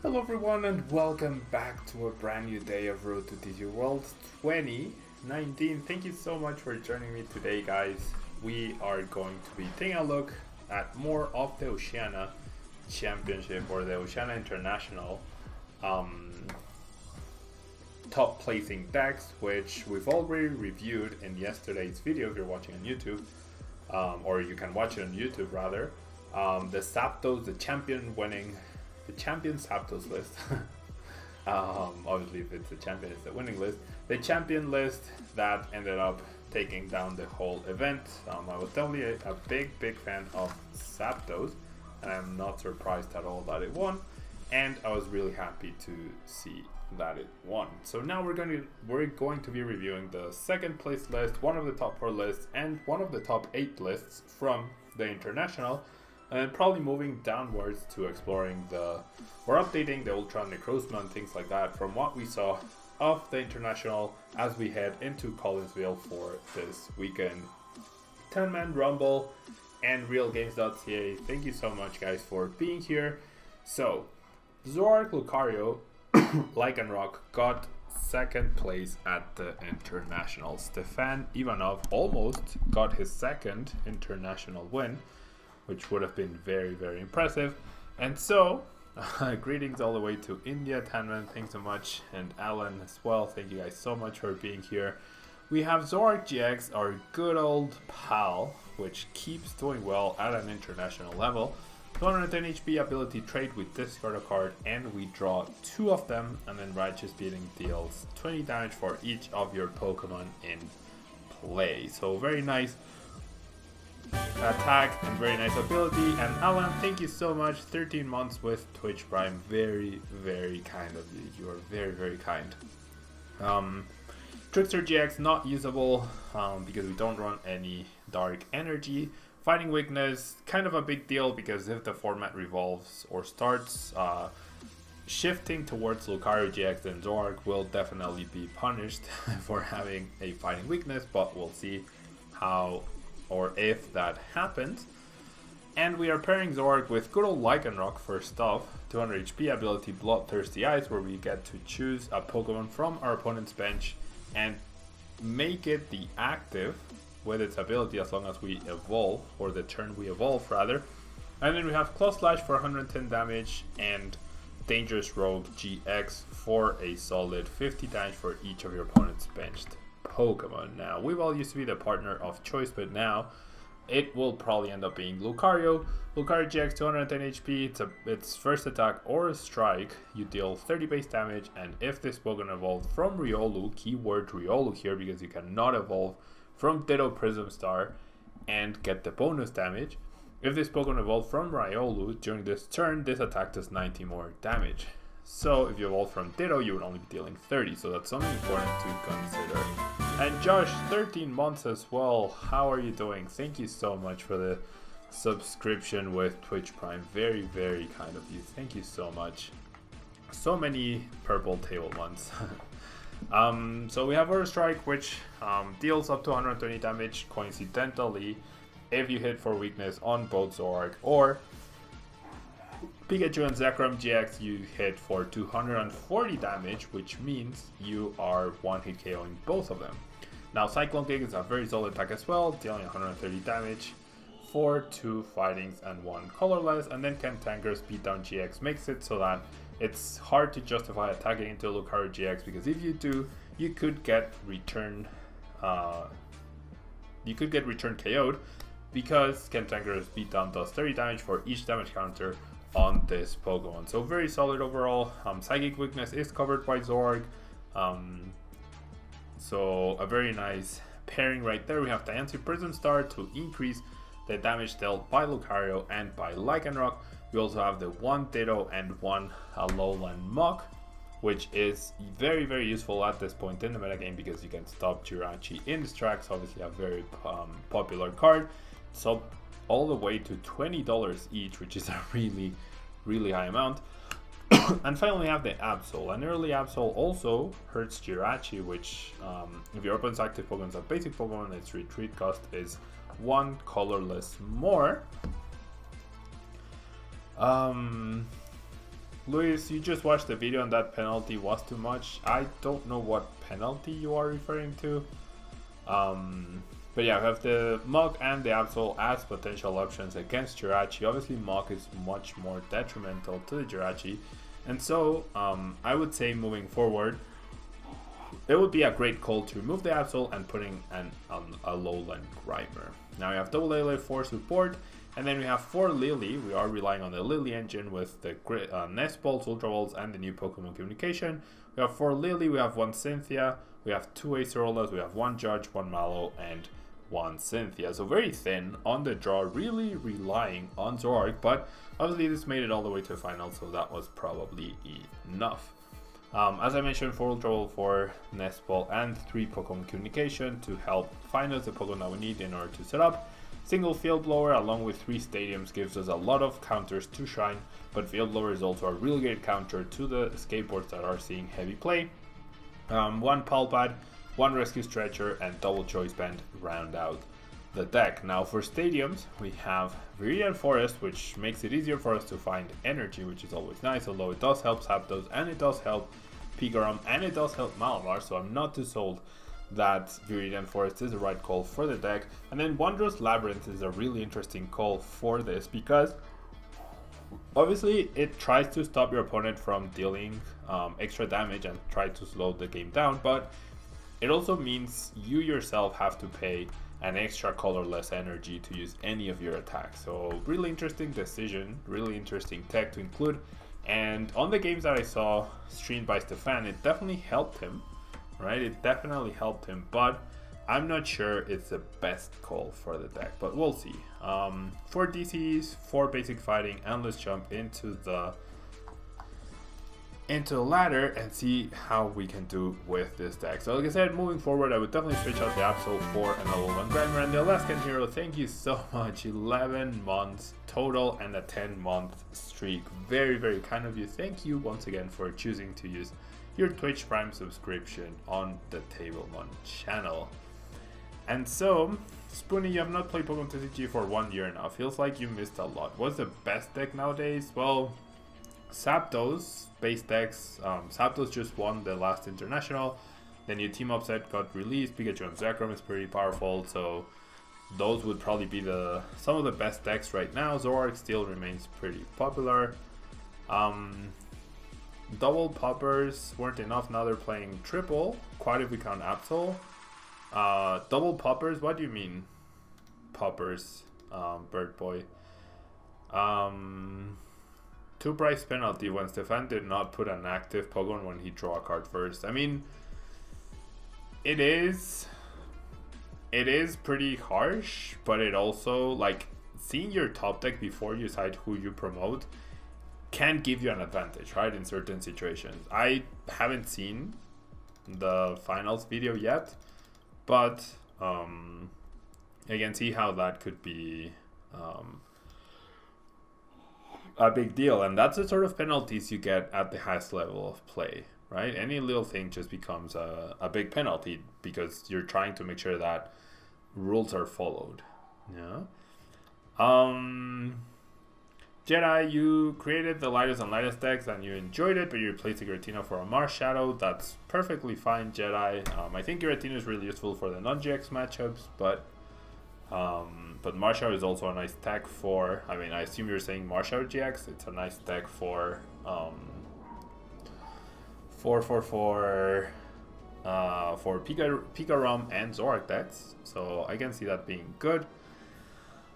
Hello everyone and welcome back to a brand new day of Road to TG World 2019. Thank you so much for joining me today, guys. We are going to be taking a look at more of the Oceania Championship or the Oceania International top placing decks, which we've already reviewed in yesterday's video if you're watching on YouTube, or you can watch it on YouTube rather. The Zapdos, the champion Zapdos list. Obviously if it's the champion, it's the winning list. The champion list that ended up taking down the whole event. I was definitely a big fan of Zapdos, and I'm not surprised at all that it won, and I was really happy to see that it won. So now we're going to be reviewing the second place list, one of the top 4 lists, and one of the top 8 lists from the international, and probably moving downwards to exploring or updating the Ultra Necrozma and things like that from what we saw of the international as we head into Collinsville for this weekend. 10-man Rumble and RealGames.ca. Thank you so much, guys, for being here. So Zoroark-Lucario Lycanroc got second place at the international. Stefan Ivanov almost got his second international win, which would have been very impressive. And so greetings all the way to India. Tanman, thanks so much, and Alan as well. Thank you guys so much for being here. We have ZOROARK GX, our good old pal, which keeps doing well at an international level. 210 HP ability trait, we discard a card and we draw 2 of them, and then Righteous Beating deals 20 damage for each of your Pokemon in play. So very nice attack and very nice ability. And Alan, thank you so much. 13 months with Twitch Prime. Very kind of you. You are very kind. Trickster GX not usable because we don't run any dark energy. Fighting weakness, kind of a big deal, because if the format revolves or starts shifting towards Lucario GX, then Zoroark will definitely be punished for having a fighting weakness, but we'll see how or if that happens. And we are pairing Zoroark with good old Lycanroc first off. 200 HP ability Bloodthirsty Eyes, where we get to choose a Pokemon from our opponent's bench and make it the active with its ability as long as we evolve, or the turn we evolve rather. And then we have Claw Slash for 110 damage and Dangerous Rogue GX for a solid 50 damage for each of your opponent's benched Pokemon. Now, Weavile used to be the partner of choice, but now it will probably end up being Lucario. Lucario GX 210 HP, its first attack or strike, you deal 30 base damage, and if this Pokemon evolved from Riolu, keyword Riolu here because you cannot evolve from Ditto Prism Star and get the bonus damage. If this Pokemon evolved from Riolu during this turn, this attack does 90 more damage. So if you evolve from Ditto, you would only be dealing 30, so that's something important to consider. And Josh, 13 months as well. How are you doing? Thank you so much for the subscription with Twitch Prime. Very kind of you. Thank you so much. So many purple table months. So we have Aura Strike, which deals up to 120 damage coincidentally if you hit for weakness on both Zoroark or Pikachu and Zekrom GX. You hit for 240 damage, which means you are one-hit KOing both of them. Now Cyclone Kick is a very solid attack as well, dealing 130 damage for 2 fightings and 1 colorless. And then Cantankerous Beatdown GX makes it so that it's hard to justify attacking into Lucario GX, because if you do, you could get return KO'd, because Cantankerous Beatdown does 30 damage for each damage counter on this Pokemon. So very solid overall. Psychic weakness is covered by Zoroark, so a very nice pairing right there. We have Diancie Prism Star to increase the damage dealt by Lucario and by Lycanroc. We also have the 1 Ditto and 1 Alolan Muk, which is very useful at this point in the metagame because you can stop Jirachi in this track. So obviously a very popular card. So all the way to $20 each, which is a really high amount. And finally we have the Absol. An early Absol also hurts Jirachi, which if your opponent's active Pokemon is a basic Pokemon, its retreat cost is 1 colorless more. Luis, you just watched the video and that penalty was too much. I don't know what penalty you are referring to. But yeah, we have the Mog and the Absol as potential options against Jirachi. Obviously, Mog is much more detrimental to the Jirachi. And so, I would say moving forward, it would be a great call to remove the Absol and putting a lowland Grimer. Now we have double Lele for support, and then we have for Lily. We are relying on the Lily engine with the Nest Balls, Ultra Balls, and the new Pokemon Communication. We have for Lily, we have one Cynthia, we have two Acerolas, we have one Judge, one Mallow, and one Cynthia. So very thin on the draw, really relying on Zoroark, but obviously this made it all the way to the final, so that was probably enough. As I mentioned, 4 Ultra Ball, 4 Nest Ball, and 3 Pokemon Communication to help find us the Pokemon that we need in order to set up. Single Field Blower along with 3 Stadiums gives us a lot of counters to Shine, but Field Blower is also a really great counter to the skateboards that are seeing heavy play. 1 Pal-Pad, 1 Rescue Stretcher, and double Choice Band round out the deck. Now for Stadiums, we have Viridian Forest, which makes it easier for us to find energy, which is always nice, although it does help Zapdos, and it does help Pigaram, and it does help Malamar, so I'm not too sold that Viridian Forest is the right call for the deck. And then Wondrous Labyrinth is a really interesting call for this, because obviously it tries to stop your opponent from dealing extra damage and try to slow the game down, but it also means you yourself have to pay an extra colorless energy to use any of your attacks. So really interesting decision, really interesting tech to include. And on the games that I saw streamed by Stefan, it definitely helped him, right? It definitely helped him, but I'm not sure it's the best call for the deck, but we'll see. 4 DCs, 4 basic fighting, and let's jump into the ladder and see how we can do with this deck. So like I said, moving forward, I would definitely switch out the Absol for an Alolan Grimer. And the Alaskan Hero, thank you so much. 11 months total and a 10-month streak. Very, very kind of you. Thank you once again for choosing to use your Twitch Prime subscription on the Tablemon channel. And so, Spoonie, you have not played Pokemon TCG for 1 year now. Feels like you missed a lot. What's the best deck nowadays? Well, Zapdos base decks. Zapdos just won the last international. The new team up set got released. Pikachu and Zekrom is pretty powerful, so those would probably be some of the best decks right now. Zoroark still remains pretty popular. Double poppers weren't enough. Now they're playing triple. Quite if we count Absol. Double poppers. What do you mean, poppers? Bird Boy. 2 price penalty when Stefan did not put an active Pokemon when he drew a card first. I mean, it is pretty harsh, but it also, like, seeing your top deck before you decide who you promote can give you an advantage, right, in certain situations. I haven't seen the finals video yet, but I can see how that could be a big deal, and that's the sort of penalties you get at the highest level of play, right? Any little thing just becomes a big penalty because you're trying to make sure that rules are followed. Yeah. Jedi, you created the lightest and lightest decks and you enjoyed it, but you replaced the Giratina for a Mars Shadow. That's perfectly fine, Jedi. I think Giratina is really useful for the non-GX matchups, but Mars Shadow is also a nice tech for, I mean, I assume you're saying Mars Shadow GX. It's a nice tech for Pikarom and Zoroark decks, so I can see that being good.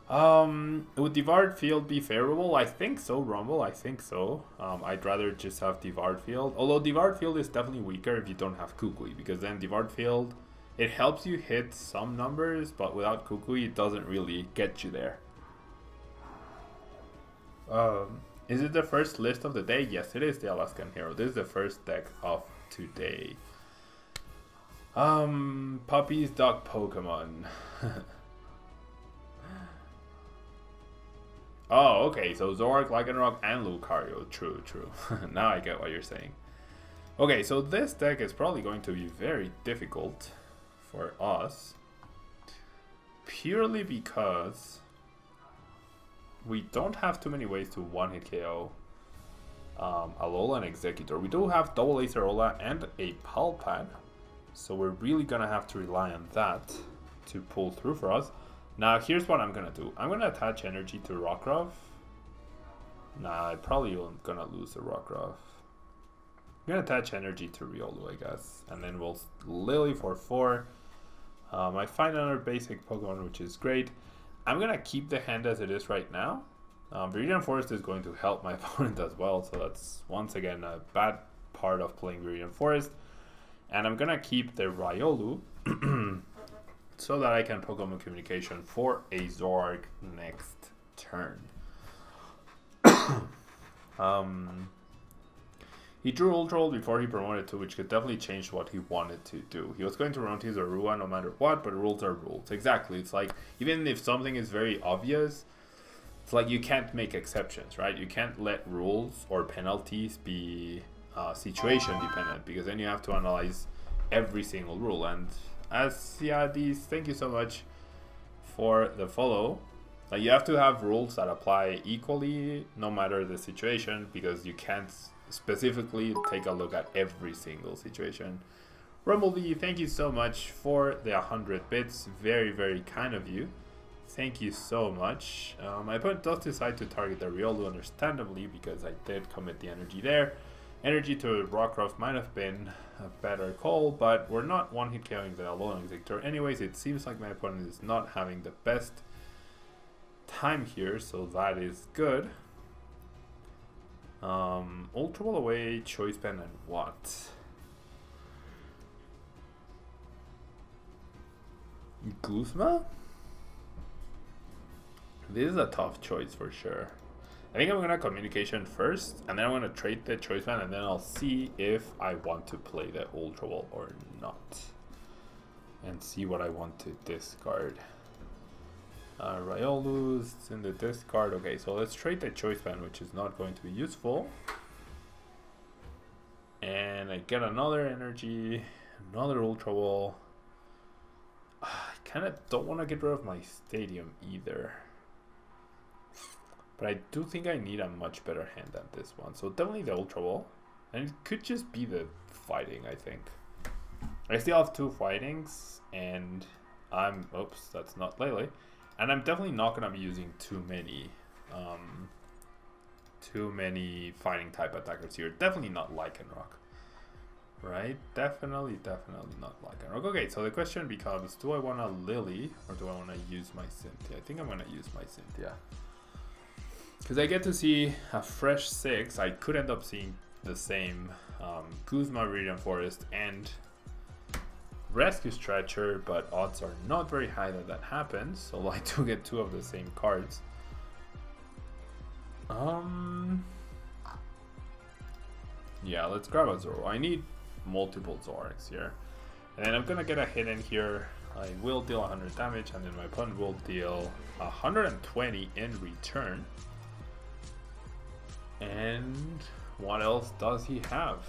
Would Devoured Field be favorable? I think so, Rumble. I think so. I'd rather just have Devoured Field, although Devoured Field is definitely weaker if you don't have Kukui, because then Devoured Field, it helps you hit some numbers, but without Kukui, it doesn't really get you there. Is it the first list of the day? Yes, it is the Alaskan Hero. This is the first deck of today. Puppies, dog, Pokemon. Oh, okay, so Zoroark, Lycanroc, and Lucario. True. Now I get what you're saying. Okay, so this deck is probably going to be very difficult for us, purely because we don't have too many ways to one-hit KO Alola and Executor. We do have double Acerola and a Palpad, so we're really gonna have to rely on that to pull through for us. Now here's what I'm gonna do. I'm gonna attach energy to Rockruff. Nah, I probably am gonna lose the Rockruff. I'm gonna attach energy to Riolu, I guess, and then we'll Lily for 4. I find another basic Pokemon, which is great. I'm gonna keep the hand as it is right now. Viridian Forest is going to help my opponent as well, so that's once again a bad part of playing Viridian Forest. And I'm gonna keep the Riolu so that I can Pokemon Communication for a Zoroark next turn. He drew Ultra Ball before he promoted to, which could definitely change what he wanted to do. He was going to run his Zorua no matter what, but rules are rules. Exactly. It's like, even if something is very obvious, it's like you can't make exceptions, right? You can't let rules or penalties be situation dependent, because then you have to analyze every single rule. And as thank you so much for the follow. Like, you have to have rules that apply equally no matter the situation, because you can't specifically take a look at every single situation. Rumblebee, thank you so much for the 100 bits. Very, very kind of you. Thank you so much. My opponent does decide to target the Riolu, understandably, because I did commit the energy there. Energy to Rockruff might have been a better call, but we're not one-hit KOing the Alolan Executor. Anyways, it seems like my opponent is not having the best time here, so that is good. Ultra Ball away, Choice Band, and what? Guzma? This is a tough choice for sure. I think I'm gonna Communication first, and then I'm gonna trade the Choice Band, and then I'll see if I want to play the Ultra Ball or not. And see what I want to discard. Riolu's in the discard. Okay, so let's trade the Choice Band, which is not going to be useful. And I get another energy, another Ultra Ball. I kind of don't want to get rid of my Stadium either. But I do think I need a much better hand than this one. So definitely the Ultra Ball. And it could just be the fighting, I think. I still have 2 fightings, and I'm... Oops, that's not Lele. And I'm definitely not going to be using too many fighting type attackers here. Definitely not Lycanroc. Right? Definitely not Lycanroc. Okay, so the question becomes, do I want a Lily or do I want to use my Cynthia? I think I'm going to use my Cynthia. Because I get to see a fresh 6. I could end up seeing the same Guzma, Viridian Forest, and Rescue Stretcher, but odds are not very high that that happens, so I do get 2 of the same cards. Yeah, let's grab a Zoro. I need multiple Zoroarks here. And then I'm gonna get a hit in here. I will deal 100 damage, and then my opponent will deal 120 in return. And what else does he have?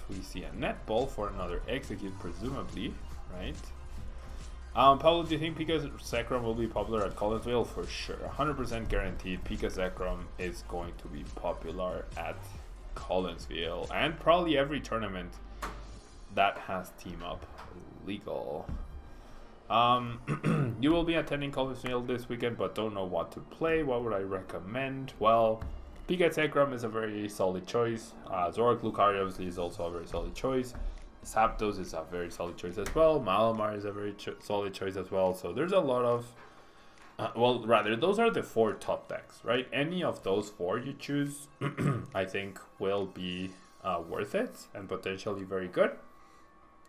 We see a Net Ball for another Execute, presumably, right? Pablo, do you think Pika Zekrom will be popular at Collinsville? For sure, 100% guaranteed. Pika Zekrom is going to be popular at Collinsville, and probably every tournament that has Team Up legal. You will be attending Collinsville this weekend, but don't know what to play. What would I recommend? Well, Pika Zekrom is a very solid choice. Zoroark-Lucario obviously is also a very solid choice. Zapdos is a very solid choice as well. Malamar is a very solid choice as well. So there's a lot of... well, rather, those are the 4 top decks, right? Any of those 4 you choose, I think will be worth it and potentially very good.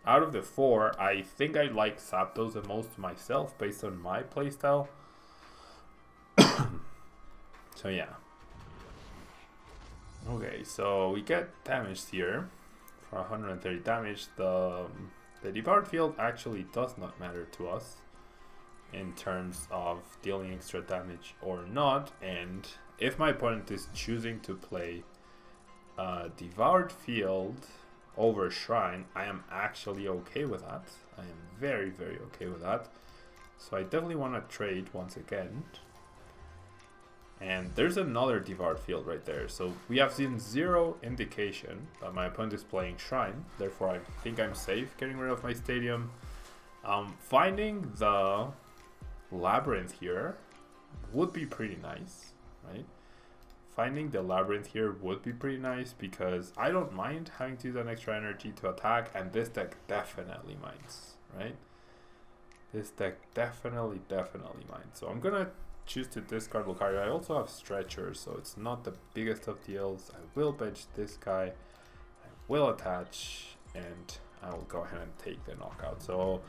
Out of the 4, I think I like Zapdos the most myself based on my playstyle. So yeah. Okay, so we get damaged here for 130 damage. The Devoured Field actually does not matter to us in terms of dealing extra damage or not. And if my opponent is choosing to play Devoured Field over Shrine, I am actually okay with that. I am very, very okay with that. So I definitely want to trade once again. And there's another devoured field right there. So we have seen zero indication that my opponent is playing Shrine. Therefore, I think I'm safe getting rid of my stadium. Finding the Labyrinth here would be pretty nice, right? Finding the Labyrinth here would be pretty nice because I don't mind having to use an extra energy to attack, and this deck definitely minds, right? This deck definitely minds. So I'm gonna choose to discard Lucario. I also have Stretcher, so it's not the biggest of deals. I will bench this guy, I will attach, and I will go ahead and take the knockout. So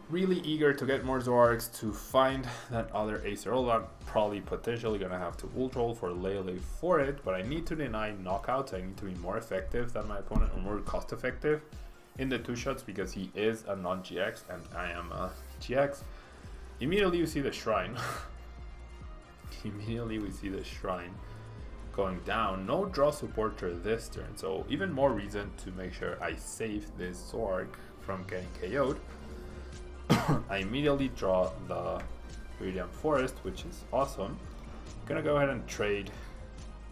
really eager to get more Zoroarks to find that other Acerola. I'm probably potentially gonna have to ult roll for Lele for it, but I need to deny knockouts. I need to be more effective than my opponent, or more cost effective in the 2-shots, because he is a non-GX and I am a GX. Immediately you see the Shrine. Immediately we see the Shrine going down. No draw supporter this turn, so even more reason to make sure I save this Zoroark from getting KO'd. I immediately draw the Viridian Forest, which is awesome. I'm gonna go ahead and trade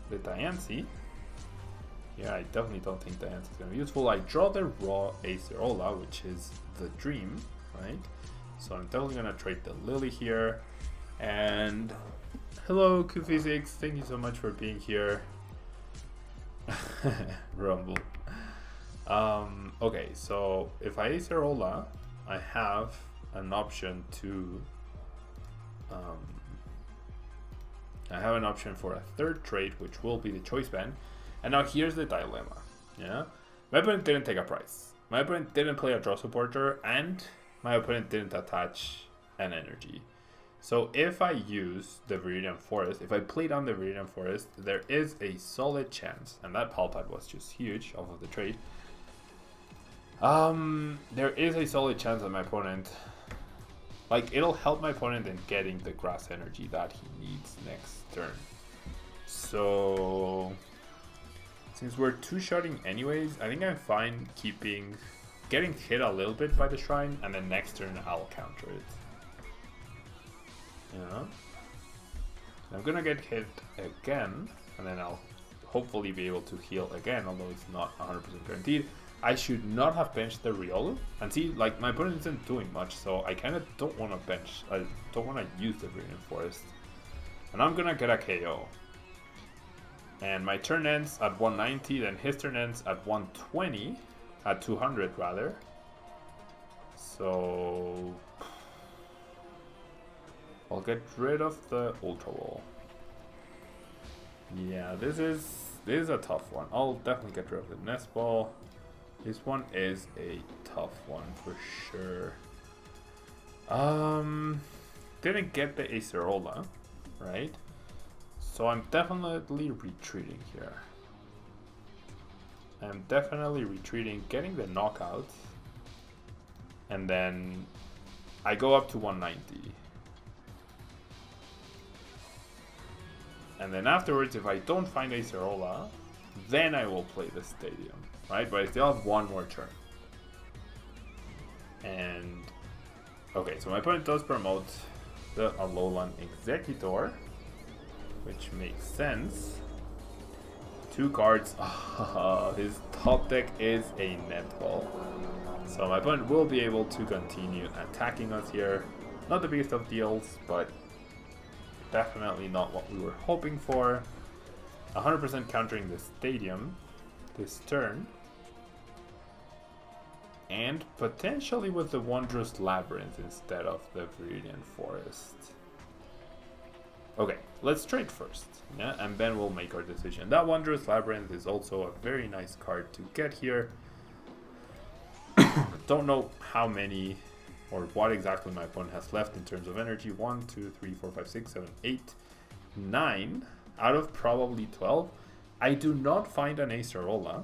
the Diancie. Yeah, I definitely don't think Diancie is gonna be useful. I draw the raw Acerola, which is the dream, right? So I'm definitely gonna trade the Lily here. And hello, Q-Physics, thank you so much for being here. Rumble. Okay, so if I Acerola, I have an option to for a third trade, which will be the choice band. And now here's the dilemma. Yeah, my opponent didn't take a price. My opponent didn't play a draw supporter, and my opponent didn't attach an energy. So if I use the Viridian Forest, if I play down the Viridian Forest, there is a solid chance, and that Palpad was just huge off of the trade. There is a solid chance that my opponent, like, it'll help my opponent in getting the grass energy that he needs next turn. So since we're 2-shotting anyways, I think I'm fine getting hit a little bit by the Shrine, and then next turn I'll counter it. Yeah. I'm gonna get hit again, and then I'll hopefully be able to heal again, although it's not 100% guaranteed. I should not have benched the Riolu. And see, like, my opponent isn't doing much, so I kind of don't want to bench. I don't want to use the Viridian Forest. And I'm gonna get a KO. And my turn ends at 190, then his turn ends at 120, at 200 rather. So I'll get rid of the Ultra Wall. Yeah, this is a tough one. I'll definitely get rid of the Nest Ball. This one is a tough one for sure. Didn't get the Acerola, right? So I'm definitely retreating here. I'm definitely retreating, getting the knockout, and then I go up to 190. And then afterwards, if I don't find Acerola, then I will play the Stadium, right? But I still have one more turn. And okay, so my opponent does promote the Alolan Executor, which makes sense. 2 cards. His top deck is a Netball. So my opponent will be able to continue attacking us here. Not the biggest of deals, but definitely not what we were hoping for. 100% countering the Stadium this turn. And potentially with the Wondrous Labyrinth instead of the Viridian Forest. Okay, let's trade first, yeah, and then we'll make our decision. That Wondrous Labyrinth is also a very nice card to get here. Don't know how many or what exactly my opponent has left in terms of energy. 1, 2, 3, 4, 5, 6, 7, 8, 9 out of probably 12. I do not find an Acerola,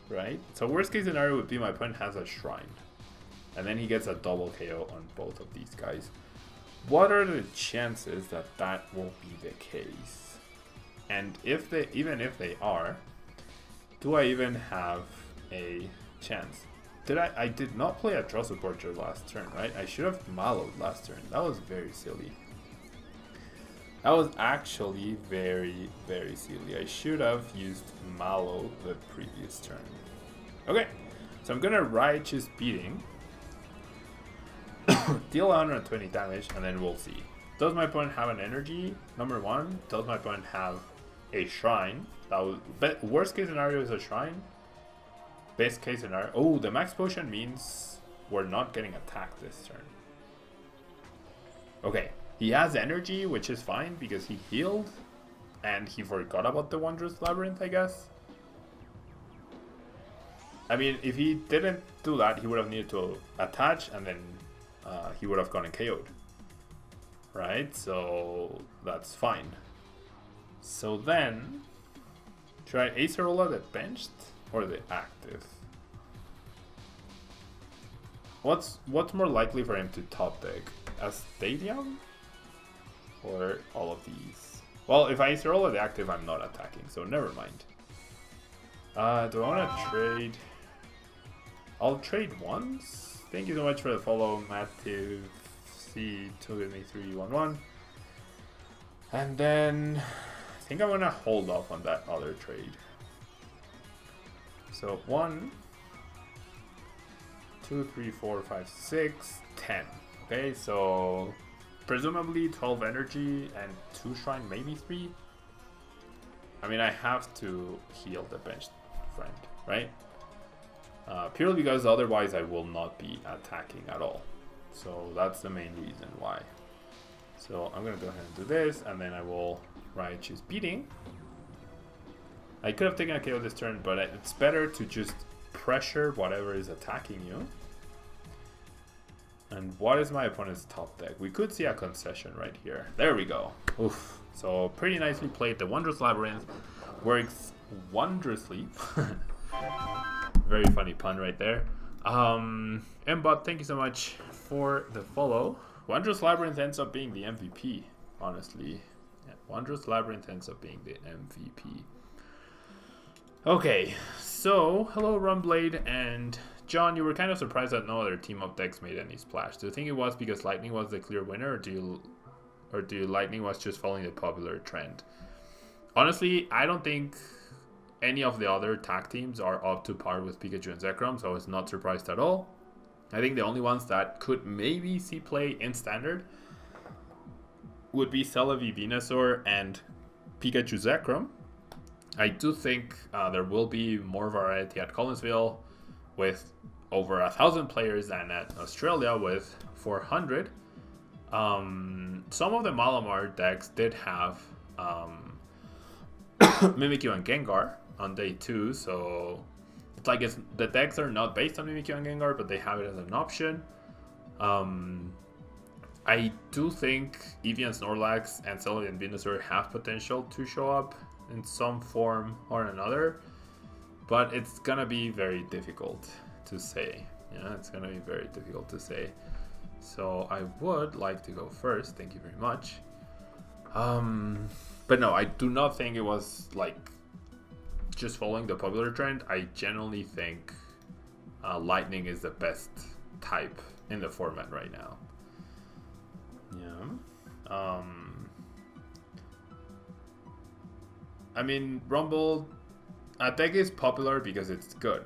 right? So worst case scenario would be my opponent has a Shrine, and then he gets a double KO on both of these guys. What are the chances that that will be the case? And if they, even if they are, do I even have a chance? I did not play a draw supporter last turn, right? I should have mallowed last turn. That was very silly. That was actually very, very silly. I should have used Mallow the previous turn. Okay, so I'm gonna Righteous Beating, deal 120 damage, and then we'll see. Does my opponent have an energy? Number one. Does my opponent have a shrine? That was, but worst case scenario is a shrine. Best case scenario. Oh, the max potion means we're not getting attacked this turn. Okay, he has energy, which is fine because he healed and he forgot about the Wondrous Labyrinth, I guess. I mean, if he didn't do that, he would have needed to attach and then he would have gotten KO'd. Right? So that's fine. So then, should I Acerola the benched or the active? What's more likely for him to top deck? A Stadium? Or all of these? Well, if I Acerola the active, I'm not attacking, so never mind. Do I want to trade? I'll trade once. Thank you so much for the follow, Matthew C22311. And then I think I'm gonna hold off on that other trade. So 1, 2, 3, 4, 5, 6, 10. Okay, so presumably 12 energy and 2 shrine, maybe 3. I mean, I have to heal the benched friend, right? Purely because otherwise I will not be attacking at all. So that's the main reason why. So I'm gonna go ahead and do this, and then I will Righteous Beating. I could have taken a KO this turn, but it's better to just pressure whatever is attacking you. And what is my opponent's top deck? We could see a concession right here. There we go. Oof. So pretty nicely played. The Wondrous Labyrinth works wondrously. Very funny pun right there. Mbot, thank you so much for the follow. Wondrous Labyrinth ends up being the MVP, honestly. Yeah, Wondrous Labyrinth ends up being the MVP. Okay, so hello Rumblade and John. You were kind of surprised that no other team-up decks made any splash. Do you think it was because Lightning was the clear winner, or do you Lightning was just following the popular trend? Honestly, I don't think any of the other tag teams are up to par with Pikachu and Zekrom, so I was not surprised at all. I think the only ones that could maybe see play in Standard would be Celebi Venusaur and Pikachu Zekrom. I do think there will be more variety at Collinsville with over 1,000 players than at Australia with 400. Some of the Malamar decks did have Mimikyu and Gengar on day 2, so it's like the decks are not based on Mimikyu and Gengar, but they have it as an option. I do think Eevee and Snorlax and Celebi and Venusaur have potential to show up in some form or another, but it's gonna be very difficult to say. Yeah, it's gonna be very difficult to say. So I would like to go first. Thank you very much. But no, I do not think it was like just following the popular trend. I genuinely think Lightning is the best type in the format right now. Yeah. I mean, Rumble, a deck is popular because it's good,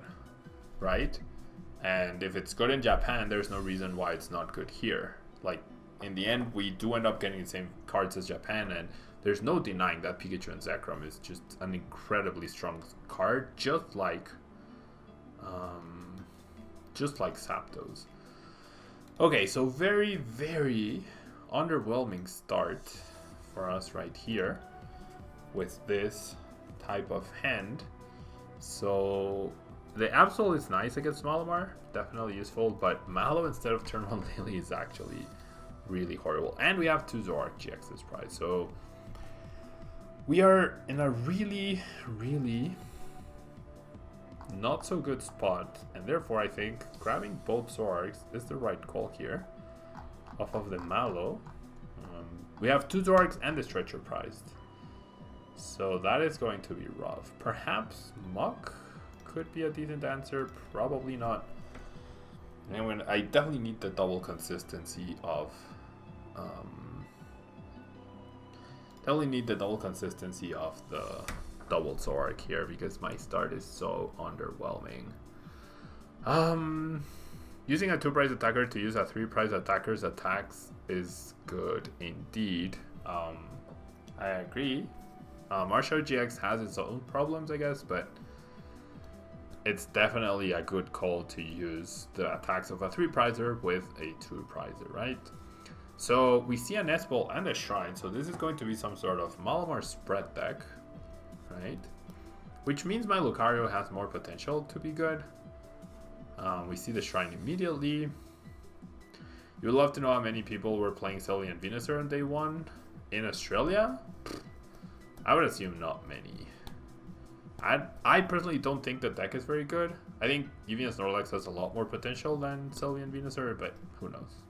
right? And if it's good in Japan, there's no reason why it's not good here. Like, in the end, we do end up getting the same cards as Japan, and there's no denying that Pikachu and Zekrom is just an incredibly strong card, just like Zapdos. Okay, so very, very underwhelming start for us right here with this type of hand. So the Absol is nice against Malamar, definitely useful, but Mallow instead of turn 1 Lily is actually really horrible. And we have 2 Zoroark GXs prize, so we are in a really, really not so good spot, and therefore I think grabbing both Zoroarks is the right call here off of the Mallow. We have 2 Zoroarks and the Stretcher prized, so that is going to be rough. Perhaps Muck could be a decent answer, probably not. And I definitely need the double consistency of Definitely need the double consistency of the double Zoroark here because my start is so underwhelming. Using a 2-price attacker to use a 3-price attacker's attacks is good indeed. I agree. ZOROARK GX has its own problems, I guess, but it's definitely a good call to use the attacks of a 3-pricer with a 2-pricer, right? So we see a Nest Ball and a Shrine, so this is going to be some sort of Malamar spread deck, right? Which means my Lucario has more potential to be good. We see the Shrine immediately. You would love to know how many people were playing Celia and Venusaur on day 1 in Australia? I would assume not many. I personally don't think the deck is very good. I think even Snorlax has a lot more potential than Celia and Venusaur, but who knows?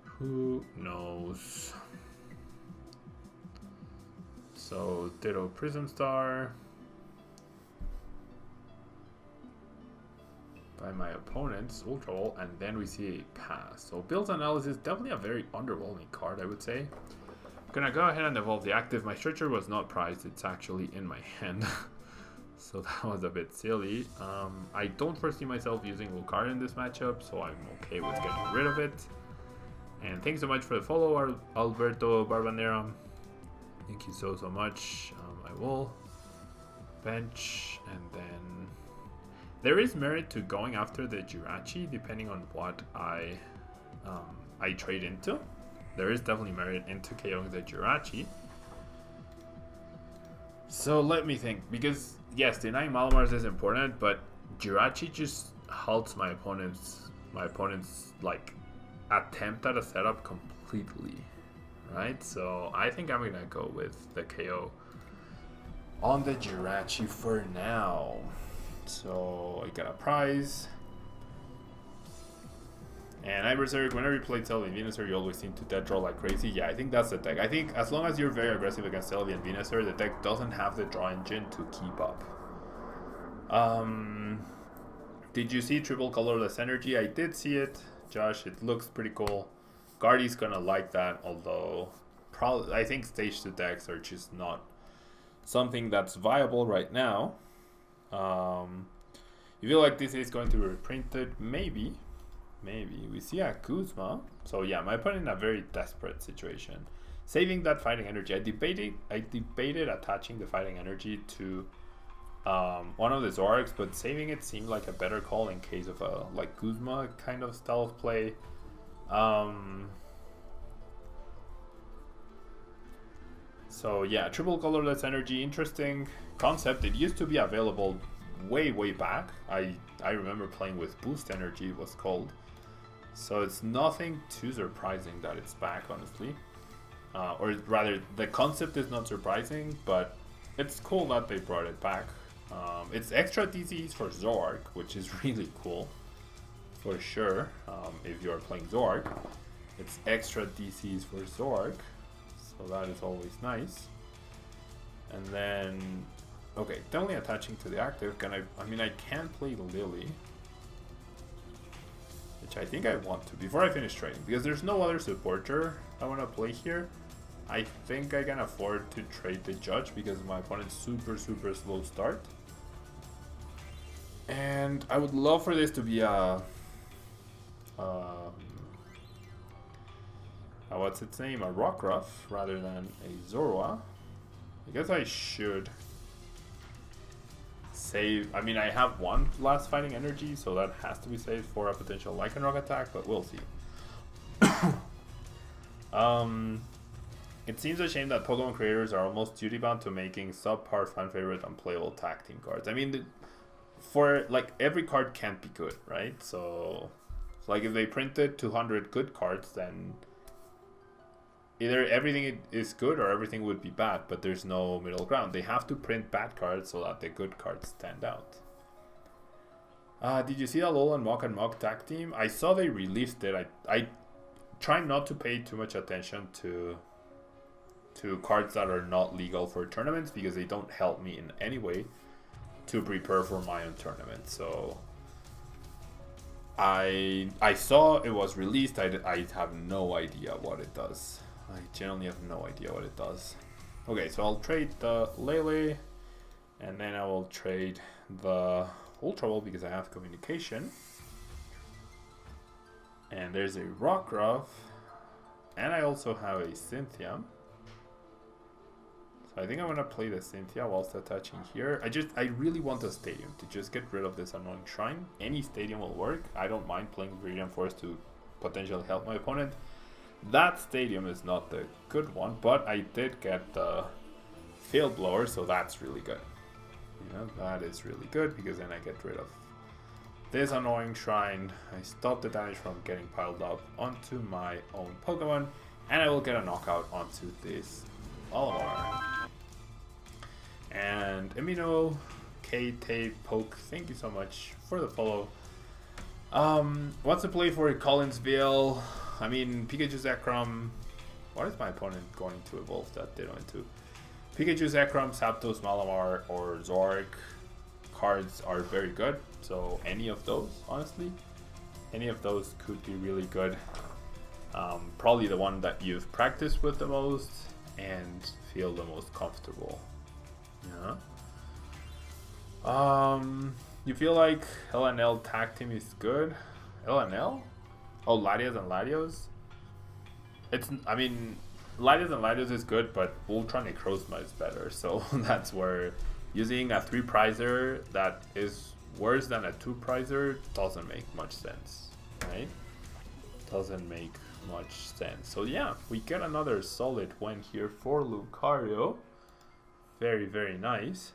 Who knows? So Ditto Prism Star by my opponent's Ultra Ball, and then we see a pass. So Build Analysis, definitely a very underwhelming card, I would say. I'm gonna go ahead and evolve the active. My Stretcher was not prized, it's actually in my hand. So that was a bit silly. I don't foresee myself using Lucario in this matchup, so I'm okay with getting rid of it. And thanks so much for the follow, Alberto Barbanera. Thank you so much. I will bench, and then there is merit to going after the Jirachi depending on what I trade into. There is definitely merit into KOing the Jirachi. So let me think, because yes, denying Malamars is important, but Jirachi just halts my opponent's like attempt at a setup completely, right? So I think I'm gonna go with the KO on the Jirachi for now. So I got a prize. And I Berserk, whenever you play Celebi and Venusaur, you always seem to dead draw like crazy. Yeah, I think that's the deck. I think as long as you're very aggressive against Celebi and Venusaur, the deck doesn't have the draw engine to keep up. Did you see Triple Colorless Energy? I did see it, Josh. It looks pretty cool. Guardy's gonna like that, although probably I think stage 2 decks are just not something that's viable right now. You feel like this is going to be reprinted? Maybe. We see a Kuzma. So yeah, my opponent in a very desperate situation. Saving that fighting energy. I debated attaching the fighting energy to one of the Zoroarks, but saving it seemed like a better call in case of a like Kuzma kind of style of play. So yeah, triple colorless energy, interesting concept. It used to be available way back. I remember playing with boost energy, it was called. So it's nothing too surprising that it's back, honestly. Or rather, the concept is not surprising, but it's cool that they brought it back. It's extra DCs for Zoroark, which is really cool, for sure. If you are playing Zoroark, it's extra DCs for Zoroark, so that is always nice. And then, okay, definitely attaching to the active. I mean, I can play Lily, which I think I want to before I finish trading, because there's no other supporter I want to play here. I think I can afford to trade the Judge because my opponent's super slow start. And I would love for this to be a what's its name? A Rockruff rather than a Zorua. I guess I should save. I mean, I have one last fighting energy, so that has to be saved for a potential Lycanroc attack, but we'll see. It seems a shame that Pokemon creators are almost duty-bound to making subpar fan-favorite unplayable tag team cards. I mean, for like every card can't be good, right? So like if they printed 200 good cards, then either everything is good or everything would be bad, but there's no middle ground. They have to print bad cards so that the good cards stand out. Did you see that Alolan Mach and Mach tag team? I saw they released it. I try not to pay too much attention to cards that are not legal for tournaments because they don't help me in any way to prepare for my own tournament. So I saw it was released. I have no idea what it does. I genuinely have no idea what it does. Okay, so I'll trade the Lele, and then I will trade the Ultra Ball because I have communication. And there's a Rockruff, and I also have a Cynthia. So I think I'm gonna play the Cynthia whilst attaching here. I really want a stadium to just get rid of this annoying shrine. Any stadium will work. I don't mind playing Viridian Forest to potentially help my opponent. That stadium is not the good one, but I did get the Field Blower, so that's really good. You know, that is really good because then I get rid of this annoying shrine. I stop the damage from getting piled up onto my own Pokemon, and I will get a knockout onto this Malamar. And Amino, K-Tape, Poke, thank you so much for the follow. What's the play for Collinsville? I mean, Pikachu Zekrom. What is my opponent going to evolve that they don't into? Pikachu Zekrom, Zapdos, Malamar, or Zoroark cards are very good. So any of those, honestly, any of those could be really good. Probably the one that you've practiced with the most and feel the most comfortable. Yeah. You feel like LNL tag team is good? LNL? Oh, Latios and Latios? I mean, Latios and Latios is good, but Ultra Necrozma is better. So that's where using a 3-prizer that is worse than a 2-prizer doesn't make much sense, right? Doesn't make much sense. So yeah, we get another solid win here for Lucario. Very, very nice.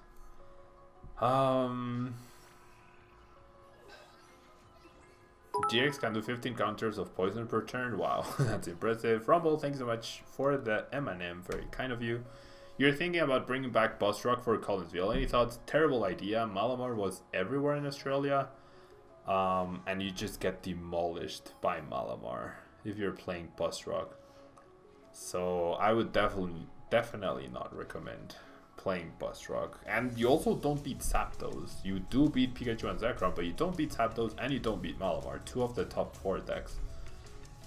GX can do 15 counters of poison per turn. Wow, that's impressive. Rumble, thanks so much for the M&M. Very kind of you. You're thinking about bringing back Busrock for Collinsville. Any thoughts? Terrible idea. Malamar was everywhere in Australia. And you just get demolished by Malamar if you're playing Busrock. So I would definitely not recommend playing Busrock. And you also don't beat Zapdos. You do beat Pikachu and Zekrom, but you don't beat Zapdos and you don't beat Malamar. 2 of the top 4 decks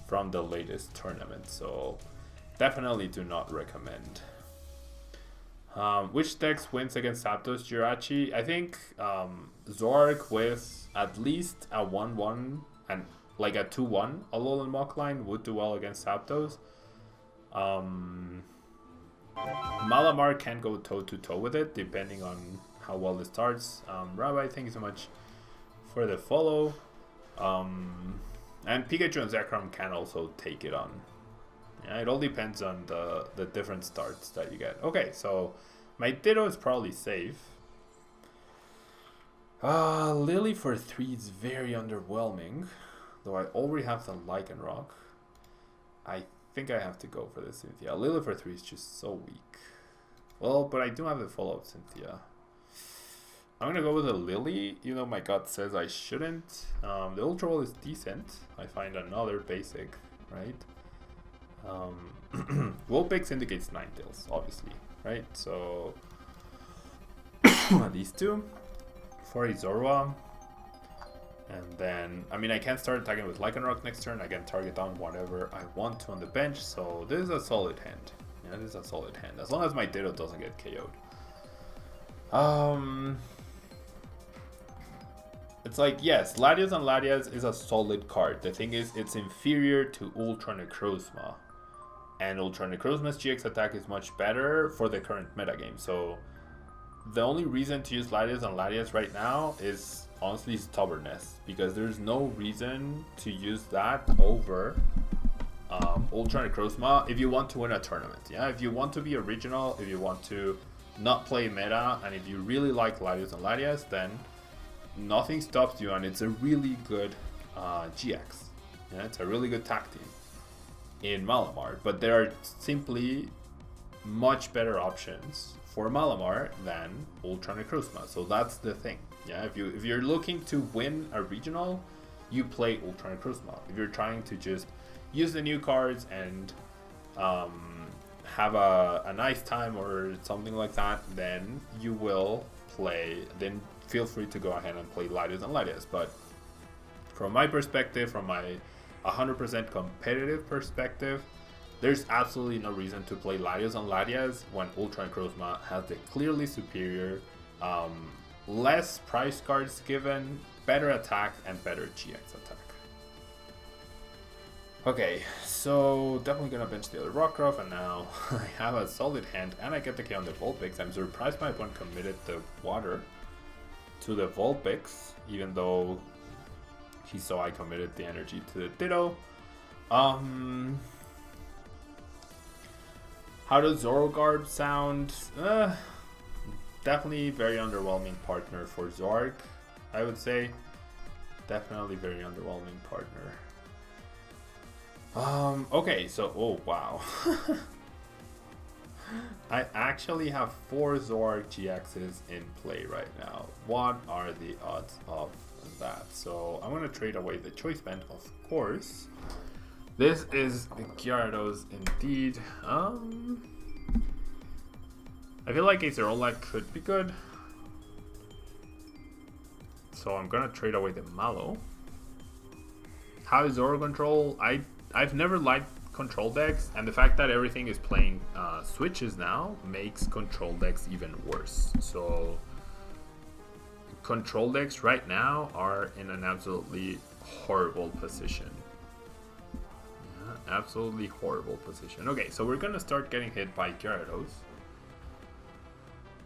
from the latest tournament. So definitely do not recommend. Which decks wins against Zapdos, Jirachi? I think Zoroark with at least a 1-1 and like a 2-1 Alolan Mach line would do well against Zapdos. Malamar can go toe-to-toe with it, depending on how well it starts. Rabbi, thank you so much for the follow. And Pikachu and Zekrom can also take it on. Yeah, it all depends on the different starts that you get. Okay, so my Ditto is probably safe. Lily for 3 is very underwhelming. Though I already have the Lycanroc. I think I have to go for the Cynthia. Lily for 3 is just so weak. Well, but I do have the follow-up Cynthia. I'm gonna go with a Lily, even though my gut says I shouldn't. The Ultra Ball is decent. I find another basic, right? Vulpix indicates Ninetales, obviously, right? So these two for a Zorua. And then, I mean, I can start attacking with Lycanroc next turn. I can target down whatever I want to on the bench. So this is a solid hand. Yeah, this is a solid hand. As long as my Ditto doesn't get KO'd. It's like, yes, Latios and Latias is a solid card. The thing is, it's inferior to Ultra Necrozma. And Ultra Necrozma's GX attack is much better for the current metagame. So the only reason to use Latios and Latias right now is honestly stubbornness, because there's no reason to use that over Ultra Necrozma if you want to win a tournament. Yeah, if you want to be original, if you want to not play meta, and if you really like Latios and Latias, then nothing stops you, and it's a really good GX. Yeah, it's a really good tag team in Malamar, but there are simply much better options for Malamar than Ultra Necrozma. So that's the thing. Yeah, if you're looking to win a regional, you play Ultra Necrozma. If you're trying to just use the new cards and have a nice time or something like that, then you will play. Then feel free to go ahead and play Latios and Latias. But from my perspective, from my 100% competitive perspective, there's absolutely no reason to play Latios on Latias when Ultra Necrozma has the clearly superior, less price cards given, better attack, and better GX attack. Okay, so definitely gonna bench the other Rockruff, and now I have a solid hand, and I get the K on the Vulpix. I'm surprised my opponent committed the water to the Vulpix, even though he saw I committed the energy to the Ditto. How does Zoroark sound? Definitely very underwhelming partner for Zoroark, I would say. Definitely very underwhelming partner. Okay, so, oh wow. I actually have 4 Zoroark GXs in play right now. What are the odds of that? So I'm gonna trade away the choice band, of course. This is Gyarados indeed. I feel like a Zoroark could be good. So I'm gonna trade away the Mallow. How is Zoro control? I've never liked control decks, and the fact that everything is playing switches now makes control decks even worse. So control decks right now are in an absolutely horrible position. Yeah, absolutely horrible position. Okay, so we're gonna start getting hit by Gyarados.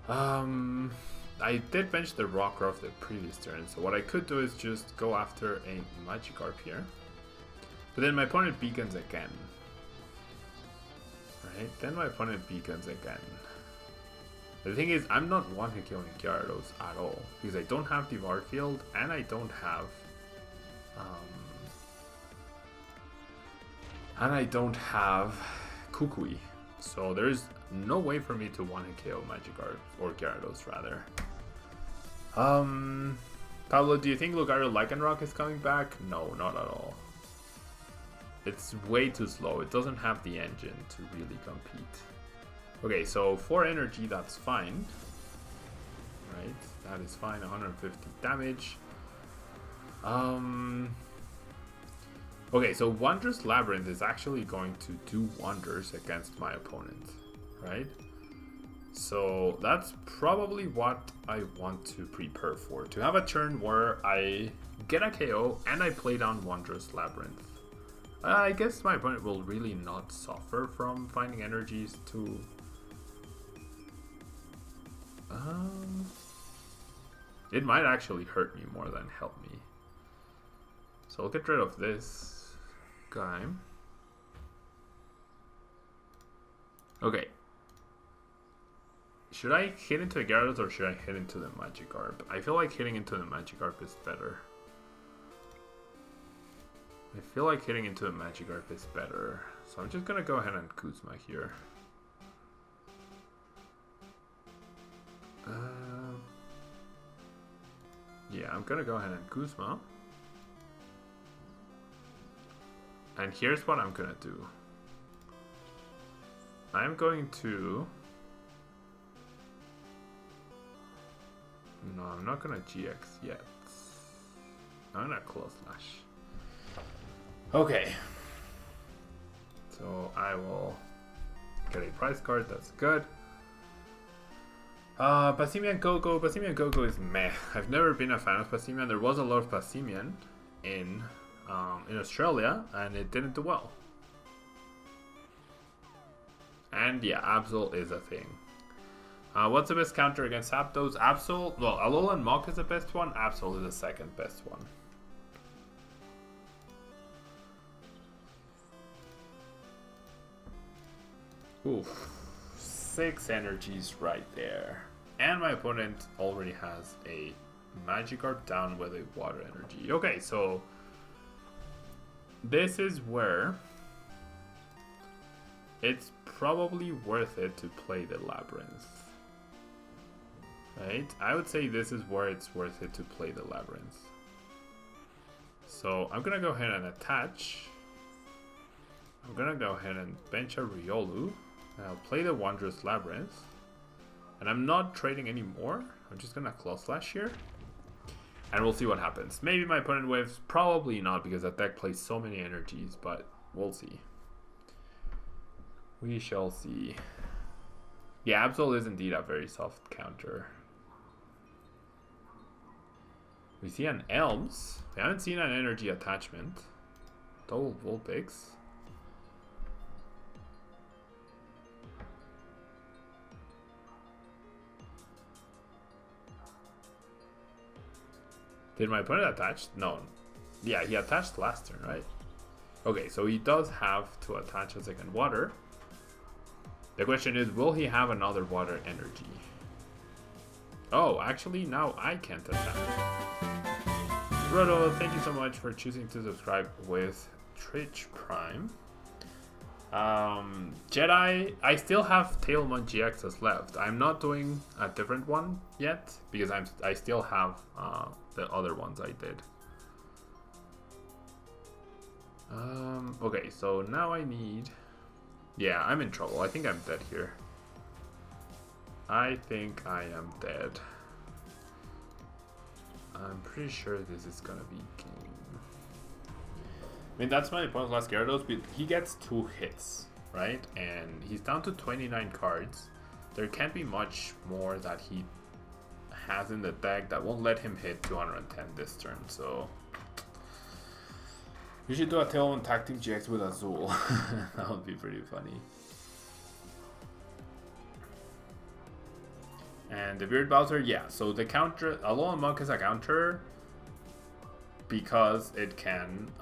I did bench the Rockruff the previous turn, so what I could do is just go after a Magikarp here. But then my opponent beacons again. Right? Then my opponent beacons again. The thing is, I'm not one-hit killing Gyarados at all, because I don't have the VAR field, and I don't have Kukui. So there's no way for me to one-hit KO Magikarp, or Gyarados rather. Pablo, do you think Lucario Lycanroc is coming back? No, not at all. It's way too slow. It doesn't have the engine to really compete. Okay, so 4 energy, that's fine. Right, that is fine. 150 damage. Okay, so Wondrous Labyrinth is actually going to do wonders against my opponent, right? So that's probably what I want to prepare for. To have a turn where I get a KO and I play down Wondrous Labyrinth. I guess my opponent will really not suffer from finding energies to... it might actually hurt me more than help me. So I'll get rid of this guy. Okay. Should I hit into the Gyarados or should I hit into the Magikarp? I feel like hitting into the Magikarp is better. So I'm just gonna go ahead and Kuzma here. Yeah, I'm gonna go ahead and Kuzma. And here's what I'm gonna do. I'm going to... No, I'm not gonna GX yet. I'm gonna Close Slash. Okay. So I will get a prize card, that's good. Passimian Go-Go. Passimian Go-Go is meh. I've never been a fan of Passimian. There was a lot of Passimian in Australia, and it didn't do well. And yeah, Absol is a thing. What's the best counter against Zapdos? Absol, well, Alolan Mach is the best one. Absol is the second best one. Oof. 6 energies right there. And my opponent already has a Magikarp down with a water energy. Okay, so this is where it's probably worth it to play the Labyrinth. Right? I would say this is where it's worth it to play the Labyrinth. So I'm gonna go ahead and attach. I'm gonna go ahead and bench a Riolu. I'll play the Wondrous Labyrinth. And I'm not trading anymore. I'm just gonna Claw Slash here. And we'll see what happens. Maybe my opponent waves, probably not, because that deck plays so many energies, but we'll see. We shall see. Yeah, Absol is indeed a very soft counter. We see an Elms. We haven't seen an energy attachment. Double Vulpix. Did my opponent attach? No. Yeah, he attached last turn, right? Okay, so he does have to attach a second water. The question is, will he have another water energy? Oh, actually, now I can't attack. Roto, thank you so much for choosing to subscribe with Twitch Prime. Jedi, I still have Tablemon GXs left. I'm not doing a different one yet because I still have the other ones I did. Okay, so now I need... Yeah, I'm in trouble. I think I'm dead here. I think I am dead. I'm pretty sure this is gonna be game. I mean, that's my opponent's last Gyarados, but he gets 2 hits, right? And he's down to 29 cards. There can't be much more that he has in the deck that won't let him hit 210 this turn, so... We should do a Tablemon Tag Team GX with Azul. That would be pretty funny. And the Weird Bowser, yeah, so the counter, Alolan Monk is a counter because it can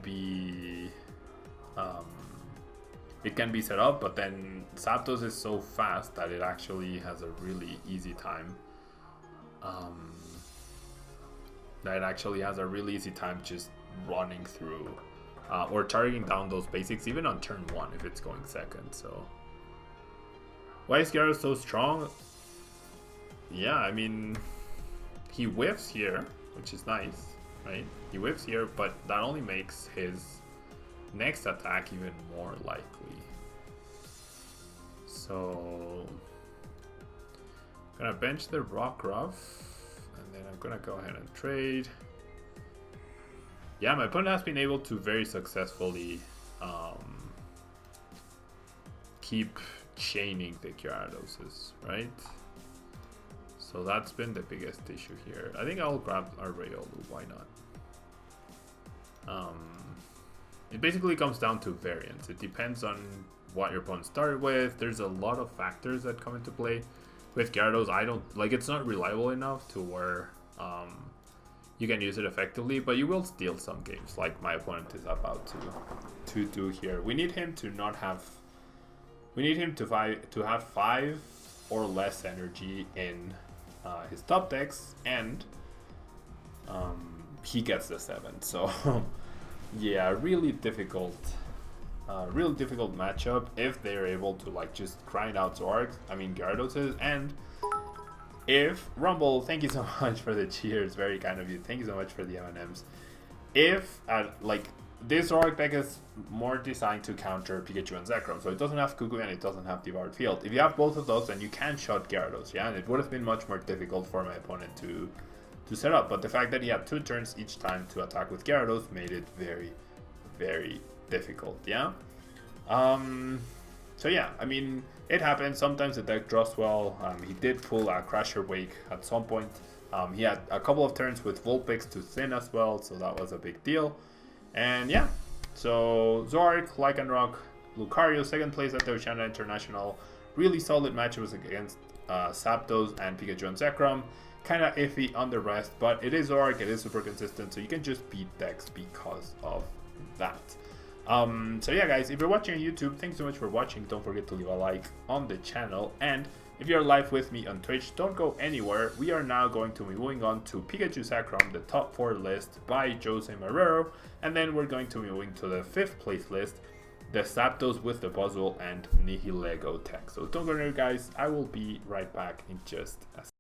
be set up, but then Zapdos is so fast that it actually has a really easy time. Just running through or targeting down those basics even on turn 1 if it's going second. So why is Gyarados so strong? Yeah, I mean, he whiffs here, which is nice, right? He whiffs here, but that only makes his next attack even more likely. So I'm gonna bench the Rockruff, and then I'm gonna go ahead and trade. Yeah, my opponent has been able to very successfully keep chaining the Gyaradoses, right? So that's been the biggest issue here. I think I'll grab our Riolu, why not? It basically comes down to variance. It depends on what your opponent started with. There's a lot of factors that come into play. With Gyarados, I don't like, it's not reliable enough to where you can use it effectively, but you will steal some games like my opponent is about to do here. We need him to not have, we need him to have 5 or less energy in his top decks, and he gets the 7. So yeah, really difficult matchup if they're able to like just grind out Zoroark, I mean Gyarados, and if Rumble, thank you so much for the cheers, very kind of you. Thank you so much for the M&Ms. If like this Zoroark deck is more designed to counter Pikachu and Zekrom, so it doesn't have Cuckoo and it doesn't have Devoured Field. If you have both of those, then you can shot Gyarados, yeah, and it would have been much more difficult for my opponent to set up. But the fact that he had 2 turns each time to attack with Gyarados made it very, very difficult, yeah. So yeah, I mean, it happens. Sometimes the deck draws well. He did pull a Crusher Wake at some point. He had a couple of turns with Vulpix to thin as well, so that was a big deal. And yeah, so Zoroark, Lycanroc, Lucario, second place at the Oceania International. Really solid matchups against Zapdos and Pikachu and Zekrom. Kind of iffy on the rest, but it is Zoroark, it is super consistent, so you can just beat decks because of that. So yeah guys, if you're watching on YouTube, thanks so much for watching. Don't forget to leave a like on the channel, and if you're live with me on Twitch, don't go anywhere. We are now going to be moving on to Pikachu Zekrom, the top 4 list by Jose Marrero, and then we're going to be moving to the 5th place list, the Zapdos with the puzzle and Nihilego tech. So don't go anywhere guys, I will be right back in just a second.